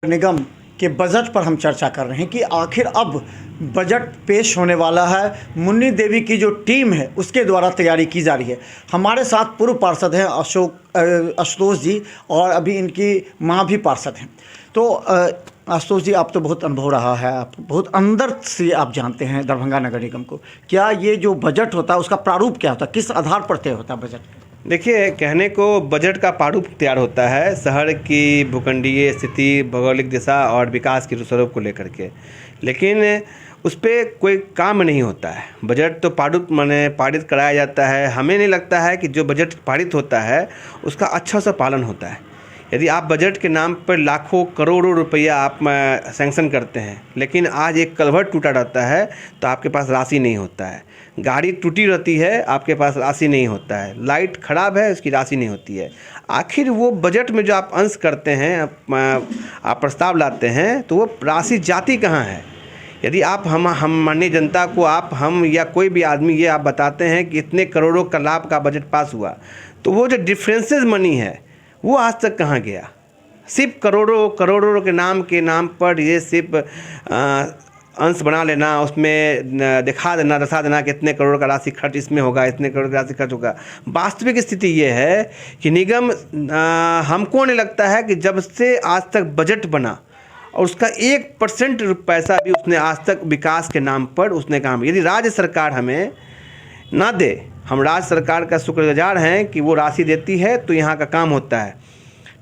निगम के बजट पर हम चर्चा कर रहे हैं कि आखिर अब बजट पेश होने वाला है। मुन्नी देवी की जो टीम है उसके द्वारा तैयारी की जा रही है। हमारे साथ पूर्व पार्षद हैं आशुतोष जी, और अभी इनकी मां भी पार्षद हैं। तो आशुतोष जी, आप तो बहुत अनुभव रहा है, आप बहुत अंदर से आप जानते हैं दरभंगा नगर निगम को। क्या ये जो बजट होता है उसका प्रारूप क्या होता है, किस आधार पर तय होता है बजट? देखिए, कहने को बजट का प्रारूप तैयार होता है शहर की भूखंडीय स्थिति, भौगोलिक दिशा और विकास के स्वरूप को लेकर के, लेकिन उस पर कोई काम नहीं होता है। बजट तो पारित कराया जाता है। हमें नहीं लगता है कि जो बजट पारित होता है उसका अच्छा सा पालन होता है। यदि आप बजट के नाम पर लाखों करोड़ों रुपया आप सैंक्शन करते हैं, लेकिन आज एक कल्वर्ट टूटा रहता है तो आपके पास राशि नहीं होता है, गाड़ी टूटी रहती है आपके पास राशि नहीं होता है, लाइट खराब है उसकी राशि नहीं होती है। आखिर वो बजट में जो आप अंश करते हैं, आप प्रस्ताव लाते हैं, तो वो राशि जाती कहाँ है? यदि आप हम माननीय जनता को हम या कोई भी आदमी ये आप बताते हैं कि इतने करोड़ों का लाभ का बजट पास हुआ, तो वो जो डिफरेंसेस मनी है वो आज तक कहाँ गया? सिर्फ करोड़ों के नाम पर ये सिर्फ अंश बना लेना, उसमें दर्शा देना कि इतने करोड़ का राशि खर्च इसमें होगा, इतने करोड़ का राशि खर्च होगा। वास्तविक स्थिति ये है कि निगम, हमको नहीं लगता है कि जब से आज तक बजट बना और उसका 1% पैसा भी उसने आज तक विकास के नाम पर उसने काम। यदि राज्य सरकार हमें ना दे, हम राज्य सरकार का शुक्रगुजार हैं कि वो राशि देती है तो यहाँ का काम होता है,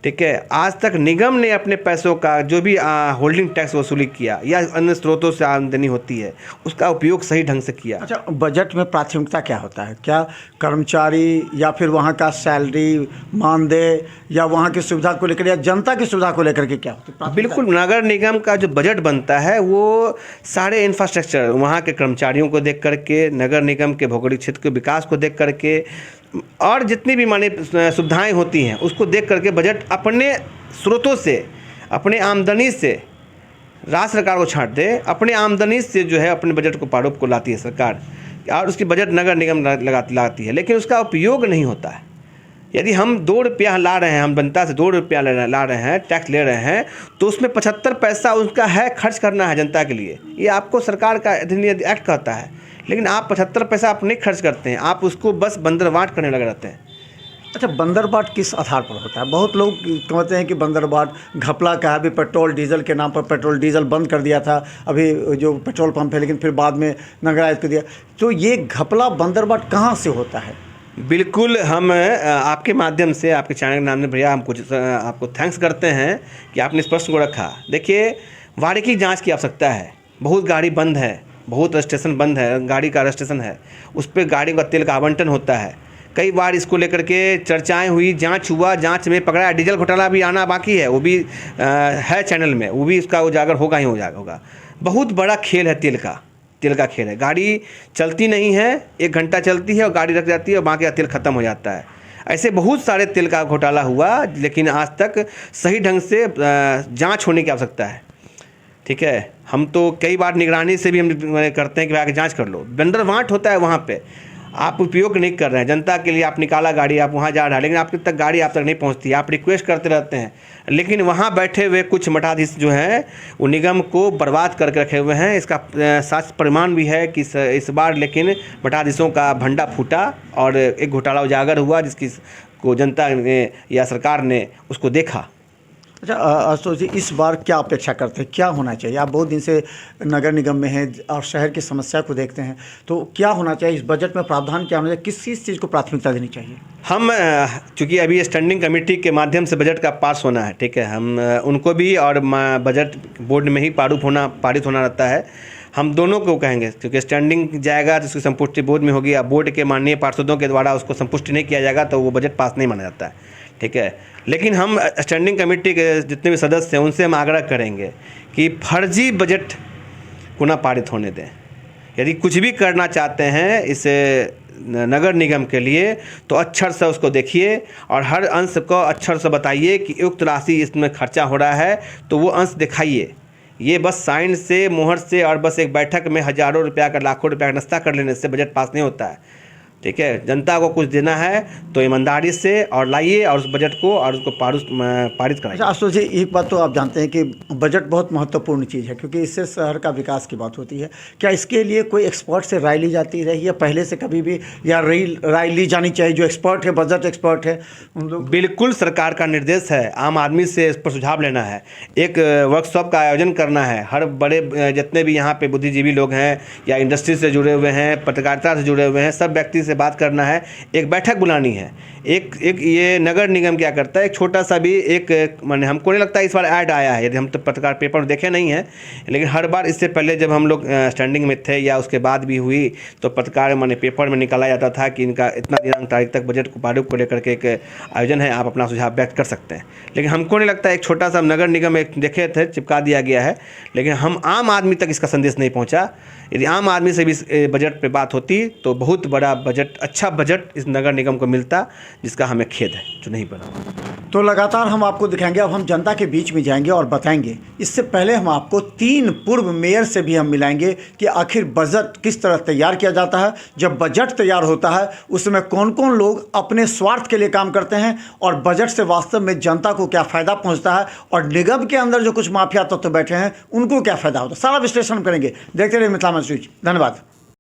ठीक है। आज तक निगम ने अपने पैसों का जो भी होल्डिंग टैक्स वसूली किया या अन्य स्रोतों से आमदनी होती है उसका उपयोग सही ढंग से किया। अच्छा, बजट में प्राथमिकता क्या होता है? क्या कर्मचारी या फिर वहाँ का सैलरी, मानदेय, या वहाँ की सुविधा को लेकर या जनता की सुविधा को लेकर के क्या होता है? बिल्कुल, नगर निगम का जो बजट बनता है वो सारे इंफ्रास्ट्रक्चर, वहाँ के कर्मचारियों को देख करके, नगर निगम के भौगोलिक क्षेत्र के विकास को देख करके, और जितनी भी सुविधाएं होती हैं उसको देख करके बजट अपने स्रोतों से, अपने आमदनी से, राज्य सरकार को छांट दे, अपने आमदनी से जो है अपने बजट को प्रारूप को लाती है सरकार, और उसकी बजट नगर निगम लाती है, लेकिन उसका उपयोग नहीं होता है। यदि हम 2 रुपया ला रहे हैं, हम जनता से 2 रुपया ला रहे हैं, टैक्स ले रहे हैं, तो उसमें 75 पैसा उसका है खर्च करना है जनता के लिए। ये आपको सरकार का अधिनियम एक्ट कहता है, लेकिन आप 75 पैसा आप नहीं खर्च करते हैं, आप उसको बस बंदरबाट करने लगे रहते हैं। अच्छा, बंदरबाट किस आधार पर होता है? बहुत लोग कहते हैं कि बंदरबाट घपला का है। अभी पेट्रोल डीजल के नाम पर पेट्रोल डीजल बंद कर दिया था, अभी जो पेट्रोल पंप है, लेकिन फिर बाद में नगर आयुक्त कर दिया। तो ये घपला बंदरबाट कहाँ से होता है? बिल्कुल, हम आपके माध्यम से, आपके चैनल के नाम में भैया हम कुछ आपको थैंक्स करते हैं कि आपने इस प्रश्न को रखा। देखिए, बारीकी जांच की आवश्यकता है। बहुत गाड़ी बंद है, बहुत रजिस्ट्रेशन बंद है, गाड़ी का रजिस्ट्रेशन है, उस पर गाड़ी का तेल का आवंटन होता है। कई बार इसको लेकर के चर्चाएं हुई, जांच हुआ, जांच में पकड़ा। डीजल घोटाला भी आना बाकी है, वो भी है चैनल में, वो भी इसका उजागर होगा ही होगा। बहुत बड़ा खेल है तेल का खेल है। गाड़ी चलती नहीं है, 1 घंटा चलती है और गाड़ी रख जाती है और बाकी का तेल ख़त्म हो जाता है। ऐसे बहुत सारे तेल का घोटाला हुआ, लेकिन आज तक सही ढंग से जांच होने की आवश्यकता है, ठीक है। हम तो कई बार निगरानी से भी हम करते हैं कि आके जांच कर लो। बंदरबाट होता है, वहाँ पे आप उपयोग नहीं कर रहे हैं। जनता के लिए आप निकाला गाड़ी, आप वहाँ जा रहा है, लेकिन आपके तक गाड़ी आप तक नहीं पहुँचती। आप रिक्वेस्ट करते रहते हैं, लेकिन वहाँ बैठे हुए कुछ मठाधीश जो हैं वो निगम को बर्बाद करके रखे हुए हैं। इसका साक्ष्य प्रमाण भी है कि इस बार लेकिन मठाधीशों का भंडा फूटा और एक घोटाला उजागर हुआ, जिसकी को जनता ने या सरकार ने उसको देखा। अच्छा आशुतोष जी, इस बार क्या अपेक्षा करते हैं, क्या होना चाहिए? आप बहुत दिन से नगर निगम में हैं और शहर की समस्या को देखते हैं, तो क्या होना चाहिए इस बजट में? प्रावधान क्या होना चाहिए? किस चीज़ को प्राथमिकता देनी चाहिए? हम चूँकि अभी स्टैंडिंग कमेटी के माध्यम से बजट का पास होना है, ठीक है, हम उनको भी और बजट बोर्ड में ही पारित होना रहता है। हम दोनों को कहेंगे, क्योंकि स्टैंडिंग जाएगा तो उसकी संपुष्टि बोर्ड में होगी, या बोर्ड के माननीय पार्षदों के द्वारा उसको संपुष्टि नहीं किया जाएगा तो वो बजट पास नहीं माना जाता है, ठीक है। लेकिन हम स्टैंडिंग कमेटी के जितने भी सदस्य हैं उनसे हम आग्रह करेंगे कि फर्जी बजट को ना पारित होने दें। यदि कुछ भी करना चाहते हैं इस नगर निगम के लिए, तो अक्षर से उसको देखिए और हर अंश को अक्षर से बताइए कि युक्त राशि इसमें खर्चा हो रहा है, तो वो अंश दिखाइए। ये बस साइन से, मोहर से और बस एक बैठक में हज़ारों रुपया का, लाखों रुपया का नाश्ता कर लेने से बजट पास नहीं होता है। ठीक है, जनता को कुछ देना है तो ईमानदारी से और लाइए और उस बजट को और उसको पारित कराइए। अच्छा आशुतोष जी, एक बात तो आप जानते हैं कि बजट बहुत महत्वपूर्ण चीज़ है क्योंकि इससे शहर का विकास की बात होती है। क्या इसके लिए कोई एक्सपर्ट से राय ली जाती रही है पहले से कभी भी, या राय ली जानी चाहिए? जो एक्सपर्ट है, बजट एक्सपर्ट है, उन लोग। बिल्कुल सरकार का निर्देश है, आम आदमी से इस पर सुझाव लेना है, एक वर्कशॉप का आयोजन करना है। हर बड़े जितने भी यहाँ पे बुद्धिजीवी लोग हैं या इंडस्ट्री से जुड़े हुए हैं, पत्रकारिता से जुड़े हुए हैं, सब व्यक्ति से बात करना है, एक बैठक बुलानी है। एक ये नगर निगम क्या करता है, एक छोटा सा भी एक माने हमको नहीं लगता इस बार ऐड आया है, यदि हम तो पत्रकार पेपर में देखे नहीं हैं, लेकिन हर बार इससे पहले जब हम लोग स्टैंडिंग में थे या उसके बाद भी हुई तो पत्रकार माने पेपर में निकाला जाता था कि इनका इतना दिनांक तारीख तक बजट को पारित को लेकर के एक आयोजन है, आप अपना सुझाव व्यक्त कर सकते हैं। लेकिन हमको नहीं लगता, एक छोटा सा नगर निगम एक देखे थे चिपका दिया गया है, लेकिन हम आम आदमी तक इसका संदेश नहीं पहुंचा। यदि आम आदमी से भी इस बजट पे बात होती तो बहुत बड़ा बजट, अच्छा बजट इस नगर निगम को मिलता, जिसका हमें खेद है जो नहीं बना। तो लगातार हम आपको दिखाएंगे। अब हम जनता के बीच में जाएंगे और बताएंगे। इससे पहले हम आपको 3 पूर्व मेयर से भी हम मिलाएंगे कि आखिर बजट किस तरह तैयार किया जाता है। जब बजट तैयार होता है उसमें कौन कौन लोग अपने स्वार्थ के लिए काम करते हैं और बजट से वास्तव में जनता को क्या फ़ायदा पहुंचता है, और निगम के अंदर जो कुछ माफिया तत्व बैठे हैं उनको क्या फ़ायदा होता है, सारा विश्लेषण करेंगे। देखते रहिए मिथिला मंच न्यूज। धन्यवाद।